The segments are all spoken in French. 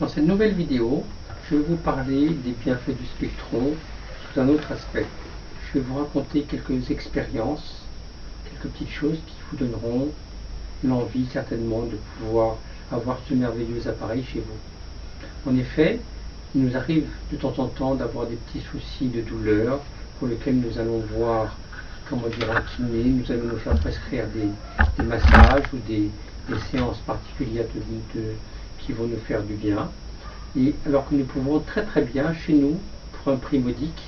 Dans cette nouvelle vidéo, je vais vous parler des bienfaits du Spectron sous un autre aspect. Je vais vous raconter quelques expériences, quelques petites choses qui vous donneront l'envie certainement de pouvoir avoir ce merveilleux appareil chez vous. En effet, il nous arrive de temps en temps d'avoir des petits soucis de douleur pour lesquels nous allons voir, comment dire, un kiné, nous allons nous faire prescrire des massages ou des séances particulières qui vont nous faire du bien. Et alors que nous pouvons très bien chez nous, pour un prix modique,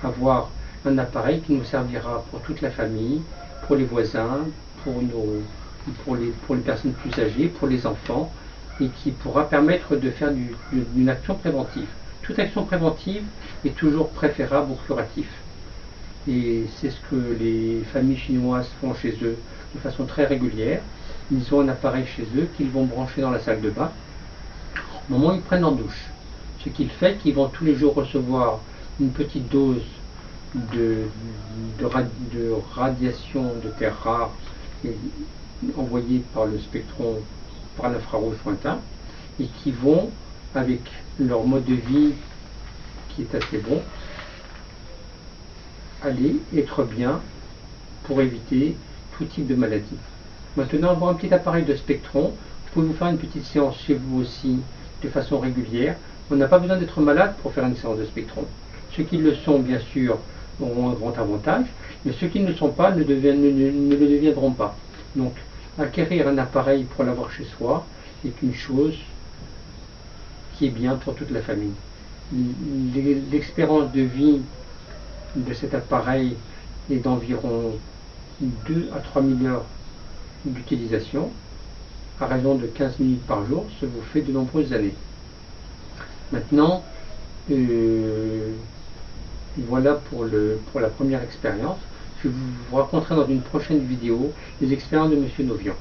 avoir un appareil qui nous servira pour toute la famille, pour les voisins, pour les personnes plus âgées, pour les enfants, et qui pourra permettre de faire une action préventive. Toute action préventive est toujours préférable au curatif. Et c'est ce que les familles chinoises font chez eux de façon très régulière. Ils ont un appareil chez eux qu'ils vont brancher dans la salle de bain au moment où ils prennent leur douche. Ce qui fait qu'ils vont tous les jours recevoir une petite dose de radiation de terre rare envoyée par le spectron, par l'infrarouge lointain, et qui vont, avec leur mode de vie qui est assez bon, aller être bien pour éviter tout type de maladie. Maintenant, avoir un petit appareil de spectron, vous pouvez vous faire une petite séance chez vous aussi de façon régulière. On n'a pas besoin d'être malade pour faire une séance de spectron. Ceux qui le sont, bien sûr, auront un grand avantage, mais ceux qui ne le sont pas ne le deviendront pas. Donc, acquérir un appareil pour l'avoir chez soi est une chose qui est bien pour toute la famille. L'expérience de vie de cet appareil est d'environ 2 à 3 000 heures d'utilisation, à raison de 15 minutes par jour, ça vous fait de nombreuses années. Maintenant, voilà pour la première expérience. Je vous raconterai dans une prochaine vidéo les expériences de M. Novian.